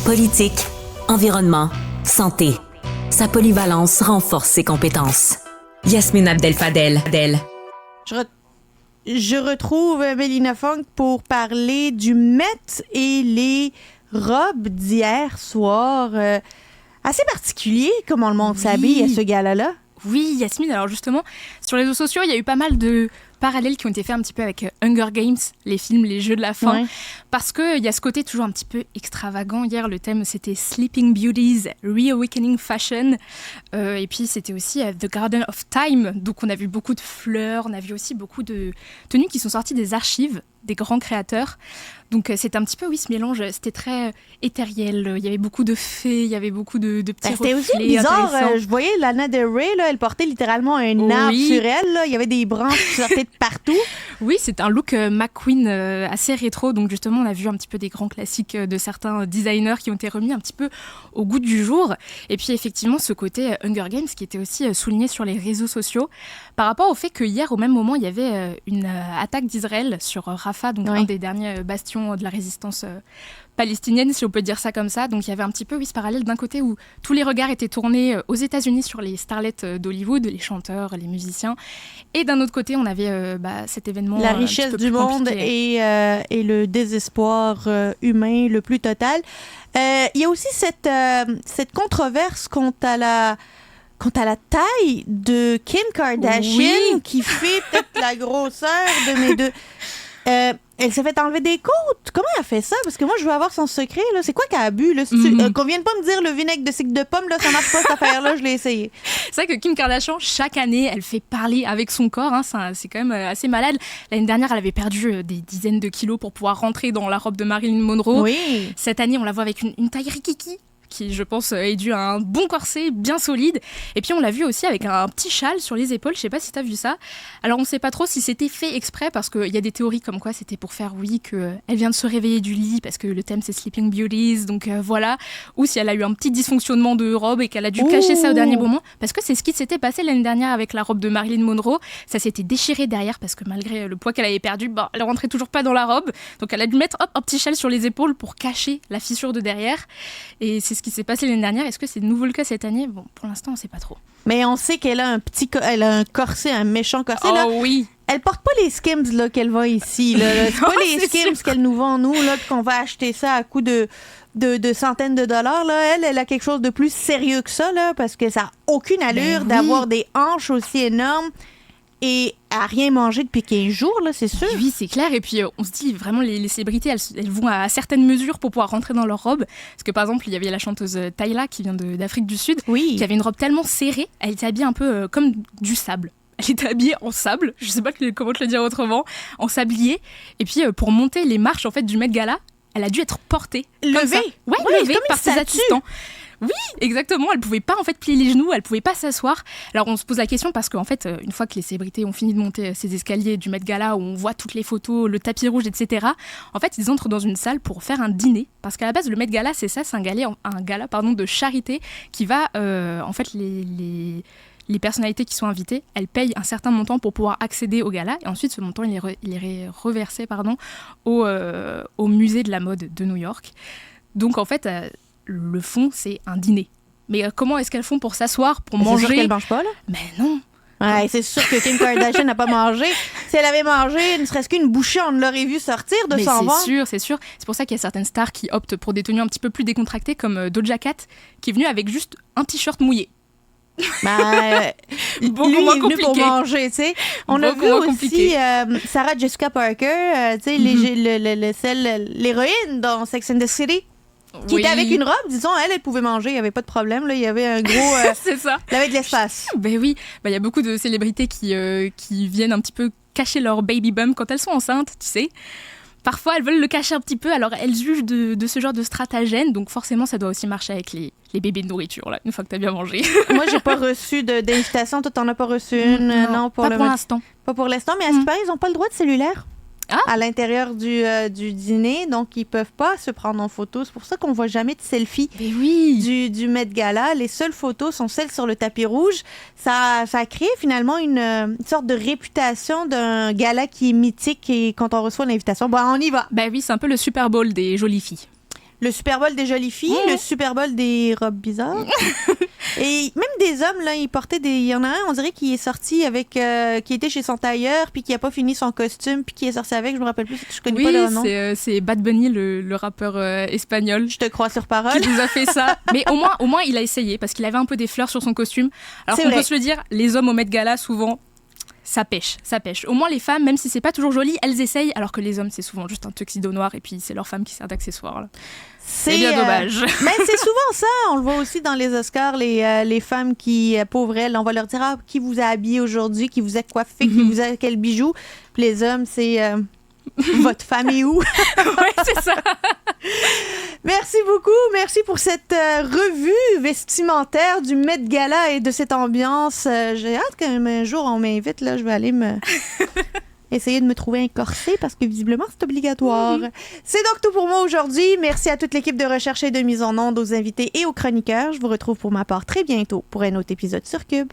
Politique, environnement, santé. Sa polyvalence renforce ses compétences. Yasmine Abdel-Fadel. Je retrouve Mélina Funk pour parler du Met et les robes d'hier soir. Assez particulier comment le monde s'habille à ce gala-là. Oui, Yasmine, alors justement, sur les réseaux sociaux, il y a eu pas mal de parallèles qui ont été faits un petit peu avec Hunger Games, les films, les jeux de la faim, parce qu'il y a ce côté toujours un petit peu extravagant. Hier, le thème, c'était Sleeping Beauties, Reawakening Fashion, et puis c'était aussi The Garden of Time, donc on a vu beaucoup de fleurs, on a vu aussi beaucoup de tenues qui sont sorties des archives des grands créateurs. Donc c'était un petit peu, ce mélange, c'était très éthériel. Il y avait beaucoup de fées, il y avait beaucoup de petits reflets. C'était aussi bizarre. Je voyais Lana Del Rey, là, elle portait littéralement un arbre sur elle. Là. Il y avait des branches qui sortaient de partout. Oui, c'est un look McQueen assez rétro. Donc justement, on a vu un petit peu des grands classiques de certains designers qui ont été remis un petit peu au goût du jour. Et puis effectivement, ce côté Hunger Games qui était aussi souligné sur les réseaux sociaux par rapport au fait que hier, au même moment, il y avait une attaque d'Israël sur Rafah, donc un des derniers bastions de la résistance palestinienne, si on peut dire ça comme ça. Donc il y avait un petit peu ce parallèle d'un côté où tous les regards étaient tournés aux États-Unis sur les starlets d'Hollywood, les chanteurs, les musiciens. Et d'un autre côté, on avait cet événement la richesse du monde et le désespoir humain le plus total. Il y a aussi cette controverse quant à la taille de Kim Kardashian qui fait peut-être la grosseur de mes deux... elle s'est fait enlever des côtes. Comment elle a fait ça? Parce que moi, je veux avoir son secret. Là. C'est quoi qu'elle a bu? Là? Qu'on vienne pas me dire le vinaigre de cycle de pomme, là, ça marche pas cette affaire-là, je l'ai essayé. C'est vrai que Kim Kardashian, chaque année, elle fait parler avec son corps. Hein, c'est quand même assez malade. L'année dernière, elle avait perdu des dizaines de kilos pour pouvoir rentrer dans la robe de Marilyn Monroe. Oui. Cette année, on la voit avec une taille rikiki, qui, je pense, est dû à un bon corset bien solide. Et puis, on l'a vu aussi avec un petit châle sur les épaules. Je sais pas si tu as vu ça. Alors, on ne sait pas trop si c'était fait exprès, parce qu'il y a des théories comme quoi c'était pour faire, qu'elle vient de se réveiller du lit, parce que le thème, c'est Sleeping Beauties, donc voilà. Ou si elle a eu un petit dysfonctionnement de robe et qu'elle a dû cacher ça au dernier moment. Parce que c'est ce qui s'était passé l'année dernière avec la robe de Marilyn Monroe. Ça s'était déchiré derrière, parce que malgré le poids qu'elle avait perdu, elle rentrait toujours pas dans la robe. Donc, elle a dû mettre un petit châle sur les épaules pour cacher la fissure de derrière. Et c'est ce qui s'est passé l'année dernière. Est-ce que c'est de nouveau le cas cette année? Bon, pour l'instant, on ne sait pas trop. Mais on sait qu'elle a elle a un corset, un méchant corset. Là. Oui. Elle porte pas les Skims là, qu'elle vend ici. Là. C'est pas les Skims qu'elle nous vend, nous, là, qu'on va acheter ça à coût de centaines de dollars. Là. Elle a quelque chose de plus sérieux que ça, là, parce que ça n'a aucune allure d'avoir des hanches aussi énormes et à rien manger depuis 15 jours, là, c'est sûr. Oui, c'est clair. Et puis, on se dit, vraiment, les célébrités, elles vont à certaines mesures pour pouvoir rentrer dans leur robe. Parce que, par exemple, il y avait la chanteuse Tyla, qui vient d'Afrique du Sud, qui avait une robe tellement serrée, elle était habillée un peu comme du sable. Elle était habillée en sable, je sais pas comment te le dire autrement, en sablier. Et puis, pour monter les marches, en fait, du Met Gala, elle a dû être portée. Levée. Levée par ses assistants. Oui, exactement. Elle pouvait pas en fait plier les genoux, elle pouvait pas s'asseoir. Alors on se pose la question parce qu'en fait, une fois que les célébrités ont fini de monter ces escaliers du Met Gala où on voit toutes les photos, le tapis rouge, etc. En fait, ils entrent dans une salle pour faire un dîner parce qu'à la base, le Met Gala, c'est ça, c'est un gala de charité qui va en fait les personnalités qui sont invitées, elles payent un certain montant pour pouvoir accéder au gala et ensuite ce montant il est reversé au musée de la mode de New York. Donc en fait, le fond, c'est un dîner. Mais comment est-ce qu'elles font pour s'asseoir, pour manger? C'est sûr qu'elles mangent pas, là? Mais non. Ouais, c'est sûr que Kim Kardashian n'a pas mangé. Si elle avait mangé, ne serait-ce qu'une bouchée, on l'aurait vu sortir de son ventre. C'est sûr. C'est pour ça qu'il y a certaines stars qui optent pour des tenues un petit peu plus décontractées, comme Doja Cat, qui est venue avec juste un t-shirt mouillé. Beaucoup lui moins compliqué pour manger, tu sais. On a vu aussi Sarah Jessica Parker, tu sais, l'héroïne dans Sex and the City. Qui était avec une robe, disons, elle pouvait manger, il n'y avait pas de problème, là, il y avait un gros... c'est ça. Il y avait de l'espace. Ben oui, il y a beaucoup de célébrités qui viennent un petit peu cacher leur baby bump quand elles sont enceintes, tu sais. Parfois, elles veulent le cacher un petit peu, alors elles jugent de ce genre de stratagème, donc forcément, ça doit aussi marcher avec les bébés de nourriture, là, une fois que t'as bien mangé. Moi, j'ai pas reçu d'invitation, toi, t'en as pas reçu une? Non, pas pour l'instant. Pas pour l'instant, mais à ce qui paraît, ils n'ont pas le droit de cellulaire. À l'intérieur du dîner, donc ils peuvent pas se prendre en photo. C'est pour ça qu'on voit jamais de selfie du Met Gala. Les seules photos sont celles sur le tapis rouge. Ça a créé finalement une sorte de réputation d'un gala qui est mythique et quand on reçoit l'invitation, on y va. Ben oui, c'est un peu le Super Bowl des jolies filles. Le Super Bowl des jolies filles, le Super Bowl des robes bizarres. Et même des hommes, là, ils portaient des... Il y en a un, on dirait, qui est sorti avec... qui était chez son tailleur, puis qui n'a pas fini son costume, puis qui est sorti avec, je me rappelle plus, je connais pas le nom. Oui, c'est Bad Bunny, le rappeur espagnol. Je te crois sur parole. Qui nous a fait ça. Mais au moins, il a essayé, parce qu'il avait un peu des fleurs sur son costume. Alors qu'on peut se le dire, les hommes au Met Gala, souvent... Ça pêche. Au moins les femmes, même si c'est pas toujours joli, elles essayent, alors que les hommes c'est souvent juste un tuxedo noir et puis c'est leur femme qui sert d'accessoire. Là. C'est bien dommage. Mais c'est souvent ça, on le voit aussi dans les Oscars, les femmes qui, pauvres elles, on va leur dire qui vous a habillé aujourd'hui, qui vous a coiffé, qui vous a quel bijou. Puis les hommes, c'est votre femme est où? Oui, c'est ça. Merci beaucoup. Merci pour cette revue vestimentaire du Met Gala et de cette ambiance. J'ai hâte qu'un jour on m'invite. Là, je vais aller essayer de me trouver un corset parce que visiblement c'est obligatoire. C'est donc tout pour moi aujourd'hui. Merci à toute l'équipe de recherche et de mise en onde, aux invités et aux chroniqueurs. Je vous retrouve pour ma part très bientôt pour un autre épisode sur Cube.